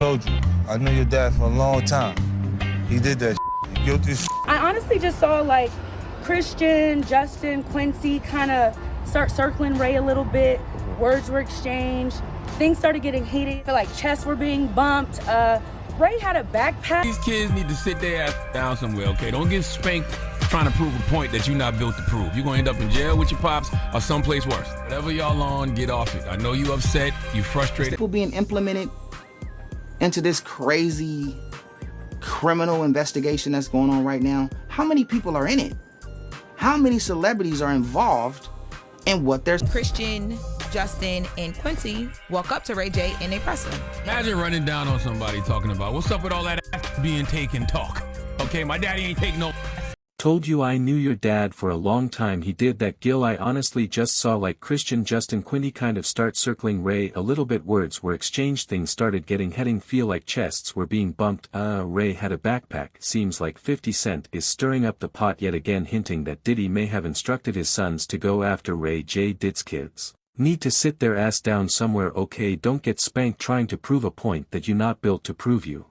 Told you, I knew your dad for a long time. He did that shit. Guilty as shit. I honestly just saw like Christian, Justin, Quincy kind of start circling Ray a little bit. Words were exchanged. Things started getting heated. I feel like chests were being bumped. Ray had a backpack. These kids need to sit their ass down somewhere, okay? Don't get spanked trying to prove a point that you're not built to prove. You're gonna end up in jail with your pops or someplace worse. Whatever y'all on, get off it. I know you upset, you frustrated. People being implemented into this crazy criminal investigation that's going on right now. How many people are in it? How many celebrities are involved in what they're... Christian, Justin, and Quincy walk up to Ray J and they press him. Imagine running down on somebody talking about, what's up with all that ass being taken talk? Okay, my daddy ain't taking no... Told you I knew your dad for a long time. He did that. Gil, I honestly just saw like Christian, Justin, Quincy kind of start circling Ray a little bit. Words were exchanged, things started getting heading, feel like chests were being bumped. Ray had a backpack. Seems like 50 Cent is stirring up the pot yet again, hinting that Diddy may have instructed his sons to go after Ray J. Diddy's kids need to sit their ass down somewhere, okay? Don't get spanked trying to prove a point that you're not built to prove. You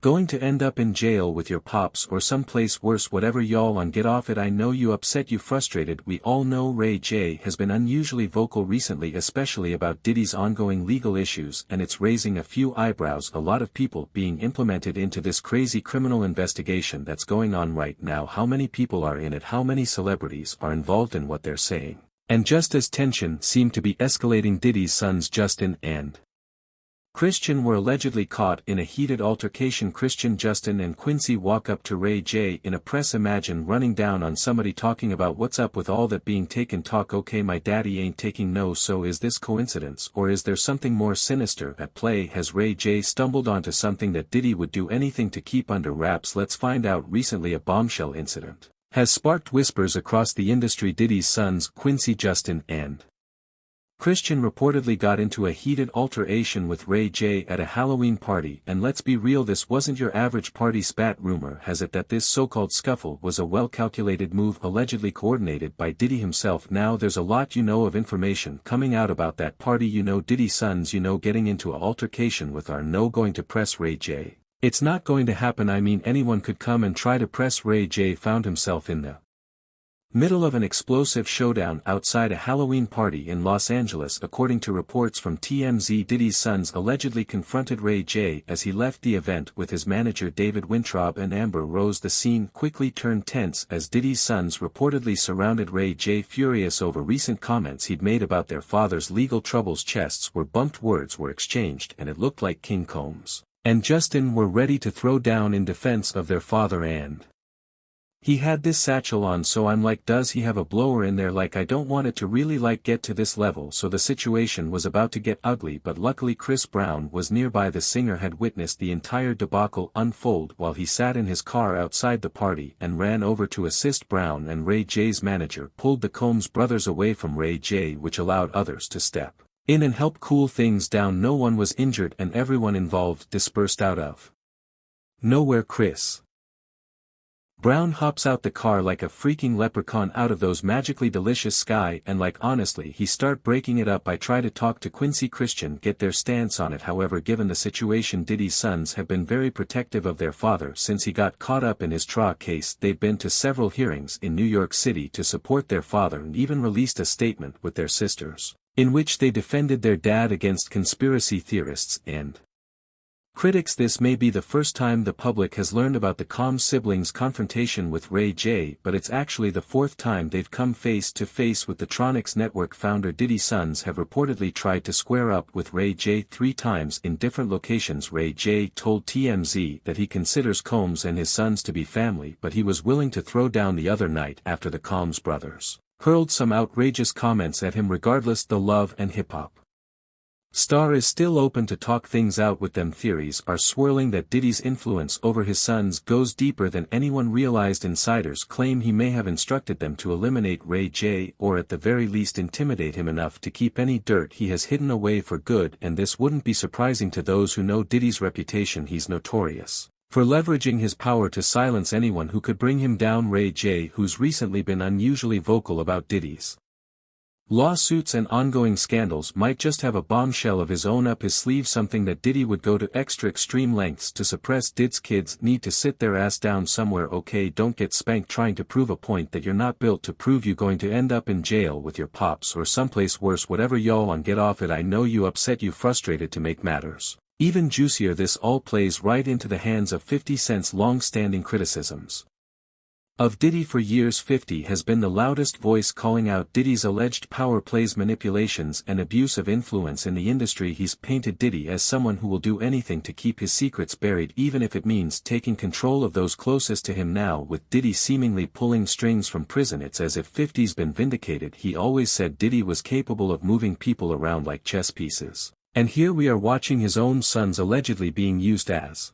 going to end up in jail with your pops or someplace worse. Whatever y'all on, get off it. I know you upset, you frustrated. We all know Ray J has been unusually vocal recently, especially about Diddy's ongoing legal issues, and it's raising a few eyebrows. A lot of people being implemented into this crazy criminal investigation that's going on right now. How many people are in it? How many celebrities are involved in what they're saying? And just as tension seemed to be escalating, Diddy's sons Justin and Christian were allegedly caught in a heated altercation. Christian, Justin, and Quincy walk up to Ray J in a press. Imagine running down on somebody talking about what's up with all that being taken talk. Okay, my daddy ain't taking no. So is this coincidence, or is there something more sinister at play? Has Ray J stumbled onto something that Diddy would do anything to keep under wraps? Let's find out. Recently, a bombshell incident has sparked whispers across the industry. Diddy's sons Quincy, Justin, and Christian reportedly got into a heated altercation with Ray J at a Halloween party, and let's be real, this wasn't your average party spat. Rumor has it that this so-called scuffle was a well-calculated move, allegedly coordinated by Diddy himself. Now there's a lot of information coming out about that party. Diddy's sons getting into an altercation with are no going to press Ray J. It's not going to happen. I mean, anyone could come and try to press Ray J. Found himself in the middle of an explosive showdown outside a Halloween party in Los Angeles. According to reports from TMZ, Diddy's sons allegedly confronted Ray J as he left the event with his manager David Wintraub and Amber Rose. The scene quickly turned tense as Diddy's sons reportedly surrounded Ray J, furious over recent comments he'd made about their father's legal troubles. Chests were bumped, words were exchanged, and it looked like King Combs and Justin were ready to throw down in defense of their father. And he had this satchel on, so I'm like, does he have a blower in there? Like, I don't want it to really get to this level. So the situation was about to get ugly, but luckily Chris Brown was nearby. The singer had witnessed the entire debacle unfold while he sat in his car outside the party and ran over to assist Brown, and Ray J's manager pulled the Combs brothers away from Ray J, which allowed others to step in and help cool things down. No one was injured and everyone involved dispersed out of nowhere. Chris Brown hops out the car like a freaking leprechaun out of those magically delicious sky, and honestly, he start breaking it up. I try to talk to Quincy, Christian, get their stance on it. However, given the situation, Diddy's sons have been very protective of their father since he got caught up in his trial case. They've been to several hearings in New York City to support their father and even released a statement with their sisters, in which they defended their dad against conspiracy theorists and critics. This may be the first time the public has learned about the Combs siblings' confrontation with Ray J, but it's actually the fourth time they've come face to face with the Tronix Network founder. Diddy's sons have reportedly tried to square up with Ray J 3 times in different locations. Ray J told TMZ that he considers Combs and his sons to be family, but he was willing to throw down the other night after the Combs brothers hurled some outrageous comments at him. Regardless, the Love and Hip Hop star is still open to talk things out with them. Theories are swirling that Diddy's influence over his sons goes deeper than anyone realized. Insiders claim he may have instructed them to eliminate Ray J, or at the very least intimidate him enough to keep any dirt he has hidden away for good, and this wouldn't be surprising to those who know Diddy's reputation. He's notorious for leveraging his power to silence anyone who could bring him down. Ray J, who's recently been unusually vocal about Diddy's Lawsuits and ongoing scandals might just have a bombshell of his own up his sleeve, something that Diddy would go to extra extreme lengths to suppress. Did's kids need to sit their ass down somewhere. Okay, don't get spanked trying to prove a point that you're not built to prove. You going to end up in jail with your pops or someplace worse. Whatever y'all on, get off it. I know you upset, you frustrated. To make matters even juicier, this all plays right into the hands of 50 Cent's long-standing criticisms of Diddy for years. 50 has been the loudest voice calling out Diddy's alleged power plays, manipulations and abuse of influence in the industry. He's painted Diddy as someone who will do anything to keep his secrets buried, even if it means taking control of those closest to him. Now, with Diddy seemingly pulling strings from prison, it's as if 50's been vindicated. He always said Diddy was capable of moving people around like chess pieces. And here we are watching his own sons allegedly being used as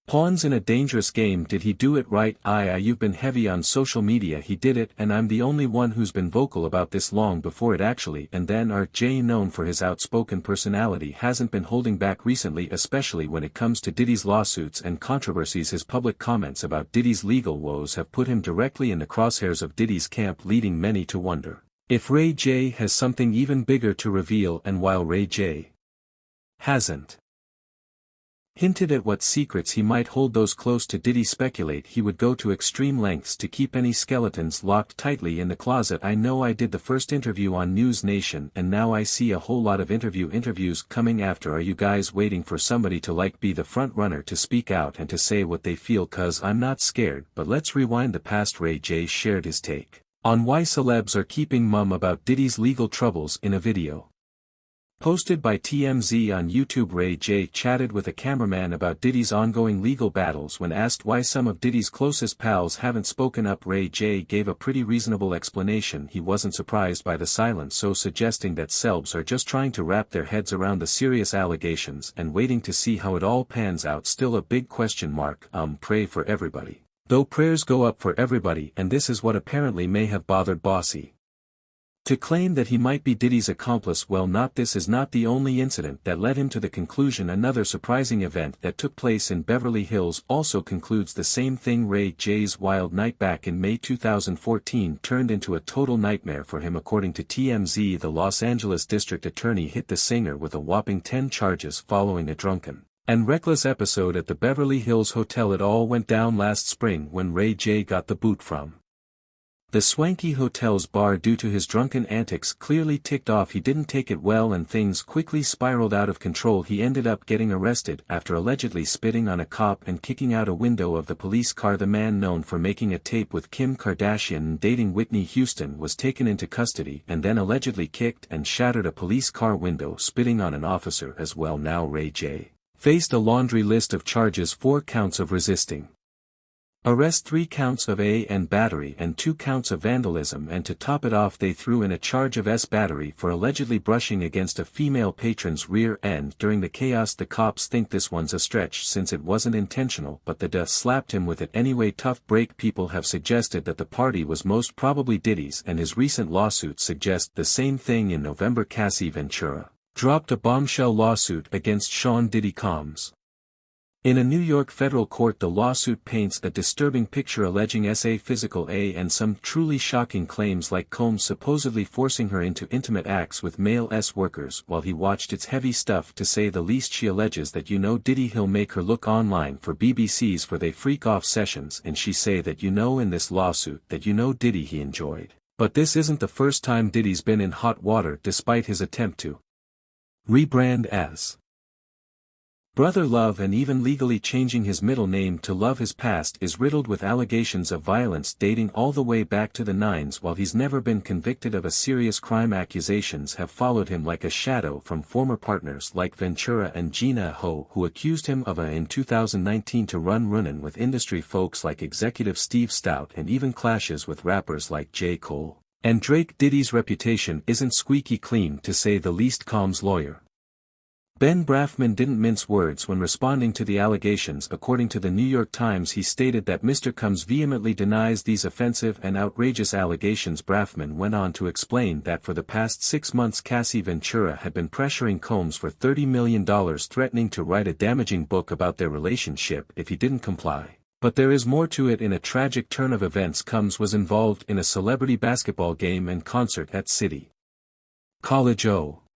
pawns in a dangerous game. Did he do it right? You've been heavy on social media. He did it, and I'm the only one who's been vocal about this long before it actually. And then Jay, known for his outspoken personality, hasn't been holding back recently, especially when it comes to Diddy's lawsuits and controversies. His public comments about Diddy's legal woes have put him directly in the crosshairs of Diddy's camp, leading many to wonder if Ray J has something even bigger to reveal. And while Ray J hasn't hinted at what secrets he might hold, those close to Diddy speculate he would go to extreme lengths to keep any skeletons locked tightly in the closet. I know I did the first interview on News Nation, and now I see a whole lot of interviews coming after. Are you guys waiting for somebody to be the front runner to speak out and to say what they feel? 'Cause I'm not scared. But let's rewind the past. Ray J shared his take on why celebs are keeping mum about Diddy's legal troubles in a video posted by TMZ on YouTube. Ray J chatted with a cameraman about Diddy's ongoing legal battles. When asked why some of Diddy's closest pals haven't spoken up, Ray J gave a pretty reasonable explanation. He wasn't surprised by the silence, so suggesting that celebs are just trying to wrap their heads around the serious allegations and waiting to see how it all pans out. Still a big question mark. Pray for everybody. Though prayers go up for everybody, and this is what apparently may have bothered Bossy to claim that he might be Diddy's accomplice. Well, this is not the only incident that led him to the conclusion. Another surprising event that took place in Beverly Hills also concludes the same thing. Ray J's wild night back in May 2014 turned into a total nightmare for him. According to TMZ, the Los Angeles district attorney hit the singer with a whopping 10 charges following a drunken and reckless episode at the Beverly Hills Hotel. It all went down last spring when Ray J got the boot from the swanky hotel's bar due to his drunken antics. Clearly ticked off, he didn't take it well and things quickly spiraled out of control. He ended up getting arrested after allegedly spitting on a cop and kicking out a window of the police car. The man, known for making a tape with Kim Kardashian and dating Whitney Houston, was taken into custody and then allegedly kicked and shattered a police car window, spitting on an officer as well. Now Ray J faced a laundry list of charges: 4 counts of resisting arrest, 3 counts of A and battery, and 2 counts of vandalism. And to top it off, they threw in a charge of S battery for allegedly brushing against a female patron's rear end during the chaos. The cops think this one's a stretch since it wasn't intentional, but the dust slapped him with it anyway. Tough break. People have suggested that the party was most probably Diddy's, and his recent lawsuits suggest the same thing. In November, Cassie Ventura dropped a bombshell lawsuit against Sean Diddy Combs. In a New York federal court, the lawsuit paints a disturbing picture, alleging physical and some truly shocking claims, like Combs supposedly forcing her into intimate acts with male workers while he watched. It's heavy stuff, to say the least. She alleges that Diddy he'll make her look online for BBCs for they freak off sessions, and she say that in this lawsuit that Diddy he enjoyed. But this isn't the first time Diddy's been in hot water, despite his attempt to rebrand as Brother Love and even legally changing his middle name to Love. His past is riddled with allegations of violence dating all the way back to the 90s. While he's never been convicted of a serious crime, accusations have followed him like a shadow from former partners like Ventura and Gina Ho, who accused him of in 2019 to run-running with industry folks like executive Steve Stout, and even clashes with rappers like J. Cole and Drake. Diddy's reputation isn't squeaky clean, to say the least. Combs' lawyer Ben Brafman didn't mince words when responding to the allegations. According to the New York Times, he stated that Mr. Combs vehemently denies these offensive and outrageous allegations. Brafman went on to explain that for the past 6 months Cassie Ventura had been pressuring Combs for $30 million, threatening to write a damaging book about their relationship if he didn't comply. But there is more to it. In a tragic turn of events, Combs was involved in a celebrity basketball game and concert at City College O.